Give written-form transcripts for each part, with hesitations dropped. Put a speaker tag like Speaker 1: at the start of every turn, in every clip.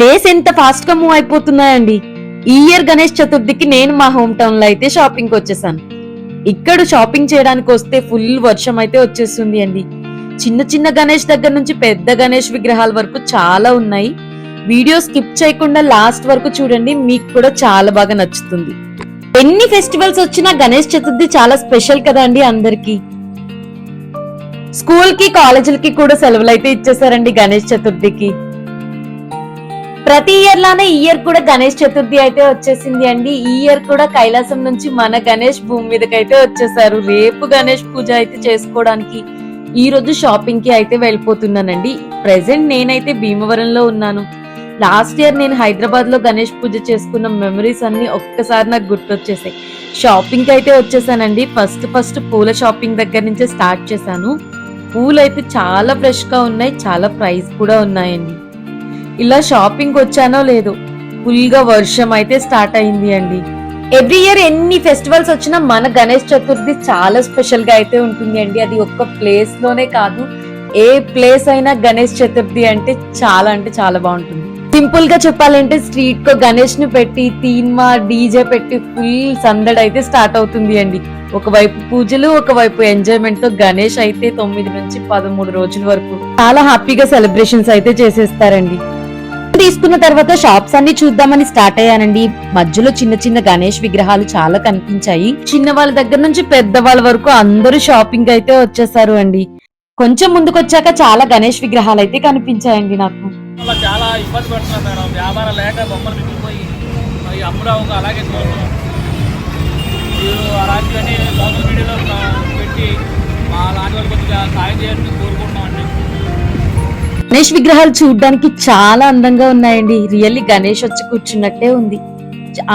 Speaker 1: Days ఎంత fast గా move అయిపోతున్నాయండి. ఈ ఇయర్ గణేష్ చతుర్థికి నేను మా హోమ్ టౌన్ లో అయితే షాపింగ్ కి వచ్చేసాను. ఇక్కడ షాపింగ్ చేయడానికి వస్తే ఫుల్ వర్షం అయితే వచ్చేస్తుంది అండి. చిన్న చిన్న గణేష్ దగ్గర నుంచి పెద్ద గణేష్ విగ్రహాల వరకు చాలా ఉన్నాయి. వీడియో స్కిప్ చేయకుండా లాస్ట్ వరకు చూడండి, మీకు కూడా చాలా బాగా నచ్చుతుంది. ఎన్ని ఫెస్టివల్స్ వచ్చినా గణేష్ చతుర్థి చాలా స్పెషల్ కదా అండి అందరికి. స్కూల్ కి కాలేజీలకి కూడా సెలవులు అయితే ఇచ్చేసారండి గణేష్ చతుర్థికి. ప్రతి ఇయర్ లానే ఈ ఇయర్ కూడా గణేష్ చతుర్థి అయితే వచ్చేసింది అండి. ఈ ఇయర్ కూడా కైలాసం నుంచి మన గణేష్ భూమి మీదకైతే వచ్చేసారు. రేపు గణేష్ పూజ అయితే చేసుకోవడానికి ఈ రోజు షాపింగ్ కి అయితే వెళ్ళిపోతున్నానండి. ప్రెసెంట్ నేనైతే భీమవరంలో ఉన్నాను. లాస్ట్ ఇయర్ నేను హైదరాబాద్ లో గణేష్ పూజ చేసుకున్న మెమరీస్ అన్ని ఒక్కసారి నాకు గుర్తొచ్చేసాయి. షాపింగ్ కి అయితే వచ్చేసానండి. ఫస్ట్ పూల షాపింగ్ దగ్గర నుంచే స్టార్ట్ చేశాను. పూలు అయితే చాలా ఫ్రెష్ గా ఉన్నాయి, చాలా ప్రైస్ కూడా ఉన్నాయండి. ఇలా షాపింగ్ వచ్చానో లేదో ఫుల్ గా వర్షం అయితే స్టార్ట్ అయింది అండి. ఎవ్రీ ఇయర్ ఎన్ని ఫెస్టివల్స్ వచ్చినా మన గణేష్ చతుర్థి చాలా స్పెషల్ గా అయితే ఉంటుంది అండి. అది ఒక్క ప్లేస్ లోనే కాదు, ఏ ప్లేస్ అయినా గణేష్ చతుర్థి అంటే చాలా బాగుంటుంది. సింపుల్ గా చెప్పాలంటే స్ట్రీట్ కో గణేష్ ని పెట్టి తీన్మా డీజే పెట్టి ఫుల్ సందడి అయితే స్టార్ట్ అవుతుంది అండి. ఒకవైపు పూజలు, ఒకవైపు ఎంజాయ్మెంట్ తో గణేష్ అయితే 9 నుంచి 13 రోజుల వరకు చాలా హ్యాపీగా సెలబ్రేషన్స్ అయితే చేసేస్తారండి. తీసుకున్న తర్వాత షాప్స్ అన్ని చూద్దామని స్టార్ట్ అయ్యానండి. మధ్యలో చిన్న చిన్న గణేష్ విగ్రహాలు చాలా కనిపించాయి. చిన్న వాళ్ళ దగ్గర నుంచి పెద్ద వాళ్ళ వరకు అందరూ షాపింగ్ అయితే వచ్చేసారు అండి. కొంచెం ముందుకు వచ్చాక చాలా గణేష్ విగ్రహాలు అయితే కనిపించాయండి నాకు.
Speaker 2: చాలా ఇబ్బంది పడుతున్నారు మేడం, వ్యాపారం లేక బొమ్మలు మిగిలిపోయి అమ్మురావు అలాగే చూస్తున్నాం. మీరు అలాంటివన్నీ సోషల్ మీడియాలో పెట్టి మా లాంటి వాళ్ళు కొద్దిగా సాయం చేయాలని కోరుకుంటున్నామండి.
Speaker 1: గణేష్ విగ్రహాలు చూడడానికి చాలా అందంగా ఉన్నాయండి. రియల్లీ గణేష్ వచ్చి కూర్చున్నట్టే ఉంది.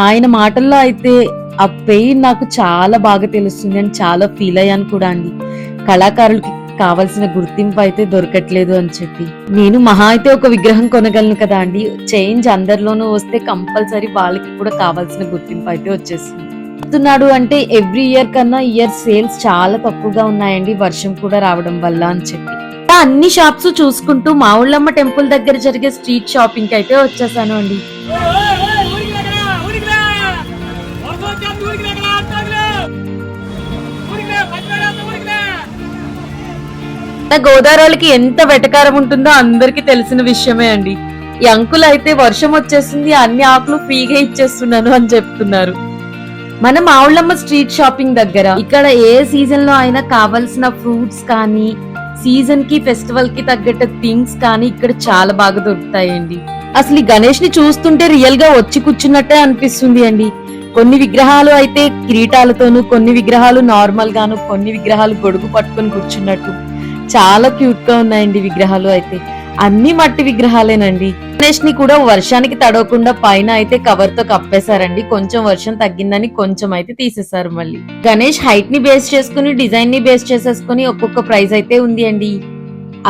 Speaker 1: ఆయన మాటల్లో అయితే ఆ పెయిన్ నాకు చాలా బాగా తెలుస్తుంది అని చాలా ఫీల్ అయ్యాను కూడా అండి. కళాకారులకి కావాల్సిన గుర్తింపు అయితే దొరకట్లేదు అని చెప్పి. నేను మహా అయితే ఒక విగ్రహం కొనగలను కదా అండి. చేంజ్ అందరిలోనూ వస్తే కంపల్సరీ వాళ్ళకి కూడా కావాల్సిన గుర్తింపు అయితే వచ్చేస్తుంది. చెప్తున్నాడు అంటే ఎవ్రీ ఇయర్ కన్నా ఇయర్ సేల్స్ చాలా తక్కువగా ఉన్నాయండి, వర్షం కూడా రావడం వల్ల అని చెప్పి. అన్ని షాప్స్ చూసుకుంటూ మా ఊళ్ళమ్మ టెంపుల్ దగ్గర జరిగే స్ట్రీట్ షాపింగ్ అయితే వచ్చేసాను అండి. గోదావరికి ఎంత వెటకారం ఉంటుందో అందరికి తెలిసిన విషయమే అండి. ఈ అంకుల్ అయితే వర్షం వచ్చేసింది, అన్ని ఆకులు ఫ్రీగా ఇచ్చేస్తున్నాను అని చెప్తున్నారు. మన మావుళ్ళమ్మ స్ట్రీట్ షాపింగ్ దగ్గర ఇక్కడ ఏ సీజన్ లో అయినా కావాల్సిన ఫ్రూట్స్ కానీ, సీజన్ కి ఫెస్టివల్ కి తగ్గట్టు థింగ్స్ కానీ ఇక్కడ చాలా బాగా దొరుకుతాయండి. అసలు ఈ గణేష్ ని చూస్తుంటే రియల్ గా వచ్చి కూర్చున్నట్టే అనిపిస్తుంది అండి. కొన్ని విగ్రహాలు అయితే కిరీటాలతోనూ, కొన్ని విగ్రహాలు నార్మల్ గాను, కొన్ని విగ్రహాలు గొడుగు పట్టుకొని కూర్చున్నట్టు చాలా క్యూట్ గా ఉన్నాయండి. విగ్రహాలు అయితే అన్ని మట్టి విగ్రహాలేనండి. గణేష్ ని కూడా వర్షానికి తడవకుండా పైన అయితే కవర్ తో కప్పేశారండి. కొంచెం వర్షం తగ్గిందని కొంచెం అయితే తీసేశారు. మళ్ళీ గణేష్ హైట్ ని బేస్ చేసుకుని, డిజైన్ ని బేస్ చేసేసుకుని ఒక్కొక్క ప్రైస్ అయితే ఉంది అండి.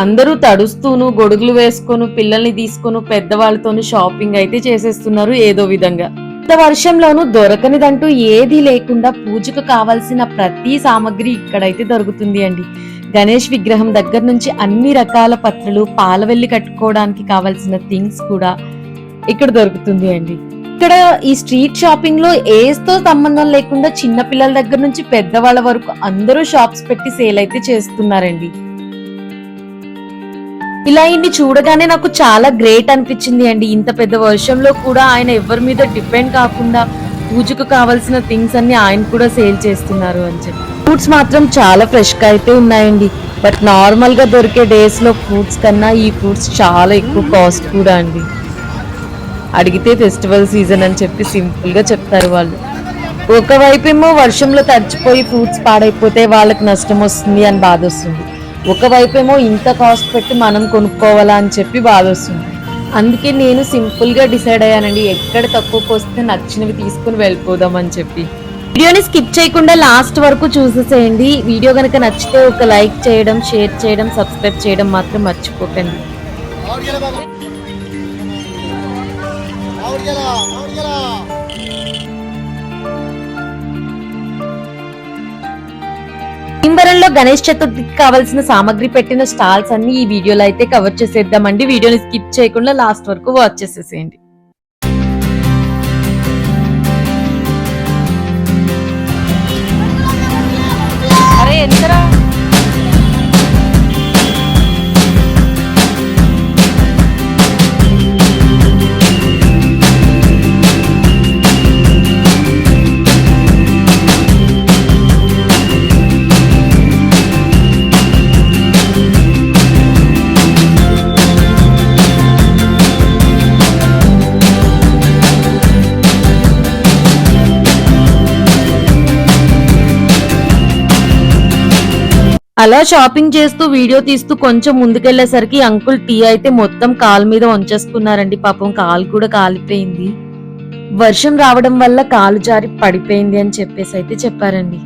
Speaker 1: అందరూ తడుస్తూను, గొడుగులు వేసుకొని, పిల్లల్ని తీసుకొని, పెద్దవాళ్ళతోనూ షాపింగ్ అయితే చేసేస్తున్నారు ఏదో విధంగా. ఇంత వర్షంలోనూ దొరకనిదంటూ ఏదీ లేకుండా పూజకు కావాల్సిన ప్రతి సామాగ్రి ఇక్కడైతే దొరుకుతుంది అండి. గణేష్ విగ్రహం దగ్గర నుంచి అన్ని రకాల పత్రులు, పాలవెల్లి కట్టుకోవడానికి కావాల్సిన థింగ్స్ కూడా ఇక్కడ దొరుకుతుంది అండి. ఇక్కడ ఈ స్ట్రీట్ షాపింగ్ లో ఏజ్ తో సంబంధం లేకుండా చిన్న పిల్లల దగ్గర నుంచి పెద్దవాళ్ళ వరకు అందరూ షాప్స్ పెట్టి సేల్ అయితే చేస్తున్నారండి. ఇలా ఇన్ని చూడగానే నాకు చాలా గ్రేట్ అనిపించింది అండి. ఇంత పెద్ద వర్షంలో కూడా ఆయన ఎవరి మీద డిపెండ్ కాకుండా పూజకు కావాల్సిన థింగ్స్ అన్ని ఆయన కూడా సేల్ చేస్తున్నారు అని చెప్పి. ఫ్రూట్స్ మాత్రం చాలా ఫ్రెష్ గా అయితే ఉన్నాయండి. బట్ నార్మల్ గా దొరికే డేస్ లో ఫ్రూట్స్ కన్నా ఈ ఫ్రూట్స్ చాలా ఎక్కువ కాస్ట్ కూడా అండి. అడిగితే ఫెస్టివల్ సీజన్ అని చెప్పి సింపుల్ గా చెప్తారు వాళ్ళు. ఒకవైపేమో వర్షంలో తడిచిపోయి ఫ్రూట్స్ పాడైపోతే వాళ్ళకి నష్టం వస్తుంది అని బాధ వస్తుంది, ఒకవైపేమో ఇంత కాస్ట్ పెట్టి మనం కొనుక్కోవాలా అని చెప్పి బాధ వస్తుంది. అందుకే నేను సింపుల్ గా డిసైడ్ అయ్యానండి, ఎక్కడ తక్కువకి వస్తే నచ్చినవి తీసుకుని వెళ్ళిపోదాం అని చెప్పి. వీడియోని స్కిప్ చేయకుండా లాస్ట్ వరకు చూసేసేయండి. వీడియో కనుక నచ్చితే ఒక లైక్ చేయడం, షేర్ చేయడం, సబ్స్క్రైబ్ చేయడం మాత్రం మర్చిపోకండి. భీమవరంలో గణేష్ చతుర్థికి కావాల్సిన సామాగ్రి పెట్టిన స్టాల్స్ అన్ని ఈ వీడియోలో అయితే కవర్ చేసేద్దామండి. వీడియోని స్కిప్ చేయకుండా లాస్ట్ వరకు వాచ్ చేసేసేయండి. అరే ఎంతరా అలా షాపింగ్ చేస్తూ వీడియో తీస్తూ కొంచెం ముందుకెళ్లేసరికి అంకుల్ టీ అయితే మొత్తం కాలు మీద వంచేసుకున్నారండి. పాపం కాలు కూడా కాలిపోయింది. వర్షం రావడం వల్ల కాలు జారి పడిపోయింది అని చెప్పేసి అయితే చెప్పారండి.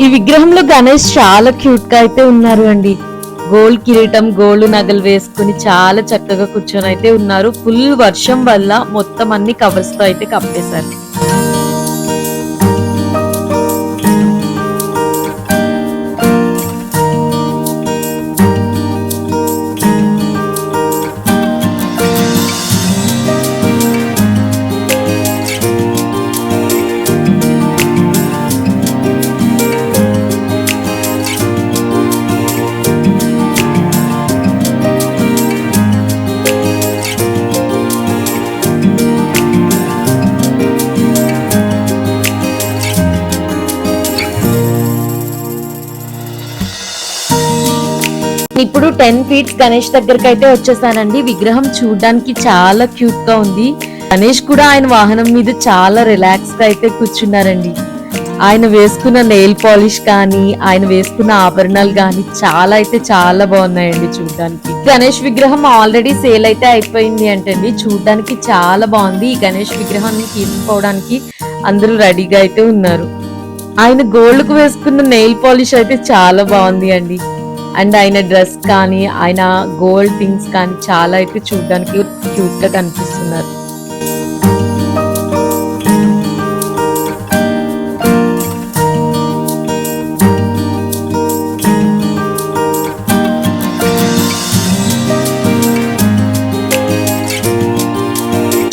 Speaker 1: ఈ విగ్రహంలో గణేష్ చాలా క్యూట్ గా అయితే ఉన్నారు అండి. గోల్డ్ కిరీటం, గోల్డ్ నగలు వేసుకుని చాలా చక్కగా కూర్చొని అయితే ఉన్నారు. ఫుల్ వర్షం వల్ల మొత్తం అన్ని కవర్స్ తో అయితే కప్పేశారు. ఇప్పుడు 10 ఫీట్ గణేష్ దగ్గరికి అయితే వచ్చేసానండి. విగ్రహం చూడడానికి చాలా క్యూట్ గా ఉంది. గణేష్ కూడా ఆయన వాహనం మీద చాలా రిలాక్స్ గా అయితే కూర్చున్నారండి. ఆయన వేసుకున్న నెయిల్ పాలిష్ కానీ, ఆయన వేసుకున్న ఆభరణాలు కానీ చాలా బాగున్నాయండి చూడడానికి. గణేష్ విగ్రహం ఆల్రెడీ సేల్ అయితే అయిపోయింది అంటండి. చూడడానికి చాలా బాగుంది. ఈ గణేష్ విగ్రహాన్ని తీసుకోవడానికి అందరూ రెడీగా అయితే ఉన్నారు. ఆయన గోల్డ్ కు వేసుకున్న నెయిల్ పాలిష్ అయితే చాలా బాగుంది అండి. అండ్ ఆయన డ్రెస్ కానీ, ఆయన గోల్డ్ థింగ్స్ కానీ చాలా అయితే చూడడానికి క్యూట్ గా కనిపిస్తున్నారు.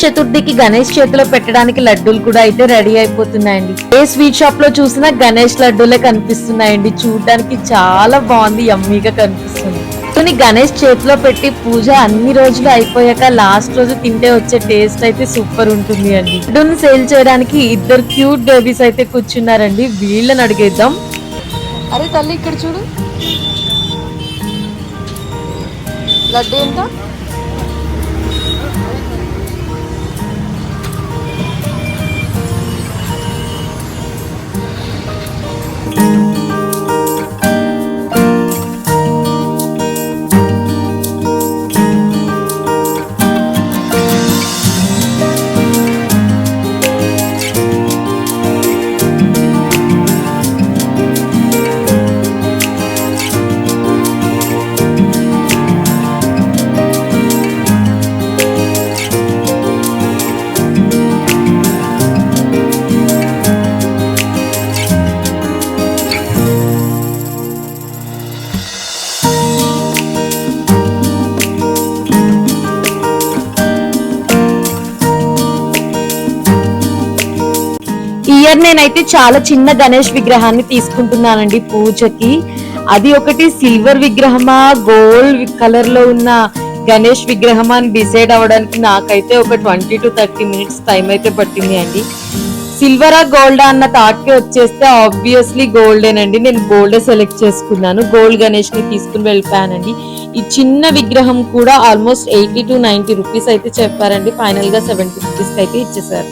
Speaker 1: చతుర్థికి గణేష్ చేతిలో పెట్టడానికి లడ్డూలు కూడా అయితే రెడీ అయిపోతున్నాయండి. ఏ స్వీట్ షాప్ లో చూసినా గణేష్ లడ్డూలే కనిపిస్తున్నాయండి. చూడడానికి చాలా బాగుంది, యమ్మీగా కనిపిస్తుంది. గణేష్ చేతిలో పెట్టి పూజ అన్ని రోజులు అయిపోయాక లాస్ట్ రోజు తింటే వచ్చే టేస్ట్ అయితే సూపర్ ఉంటుంది అండి. లడ్డూని సేల్ చేయడానికి 2 క్యూట్ బేబీస్ అయితే కూర్చున్నారండి. వీళ్ళని అడిగేద్దాం. అరే తల్లి ఇక్కడ చూడు, లడ్డు ఎంత? ఇయర్ నేనైతే చాలా చిన్న గణేష్ విగ్రహాన్ని తీసుకుంటున్నానండి పూజకి. అది ఒకటి సిల్వర్ విగ్రహమా గోల్డ్ కలర్ లో ఉన్న గణేష్ విగ్రహమా అని డిసైడ్ అవ్వడానికి నాకైతే ఒక 20 to 30 minutes టైం అయితే పట్టింది అండి. సిల్వరా గోల్డా అన్న థాట్ కి వచ్చేస్తే ఆబ్వియస్లీ గోల్డేనండి. నేను గోల్డే సెలెక్ట్ చేసుకున్నాను. గోల్డ్ గణేష్ ని తీసుకుని వెళ్ళిపోయానండి. ఈ చిన్న విగ్రహం కూడా ఆల్మోస్ట్ 80 to 90 రూపీస్ అయితే చెప్పారండి. ఫైనల్ గా 70 రూపీస్ కి అయితే ఇచ్చేసారు.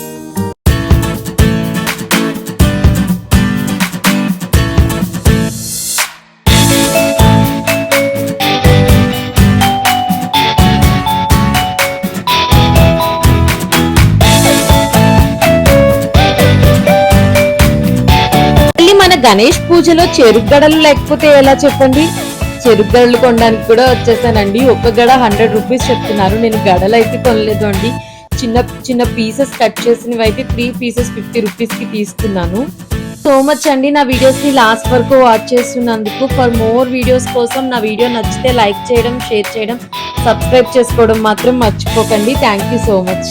Speaker 1: గణేష్ పూజలో చెరుకు గడలు లేకపోతే ఎలా చెప్పండి. చెరుకు గడలు కొనడానికి కూడా వచ్చేసానండి. ఒక గడ 100 రూపీస్ చెప్తున్నారు. నేను గడలు అయితే కొనలేదు అండి. చిన్న చిన్న పీసెస్ కట్ చేసినవి అయితే 3 pieces 50 రూపీస్ కి తీసుకున్నాను. సో మచ్ అండి నా వీడియోస్ ని లాస్ట్ వరకు వాచ్ చేస్తున్నందుకు. ఫర్ మోర్ వీడియోస్ కోసం నా వీడియో నచ్చితే లైక్ చేయడం, షేర్ చేయడం, సబ్స్క్రైబ్ చేసుకోవడం మాత్రం మర్చిపోకండి. Thank you so much.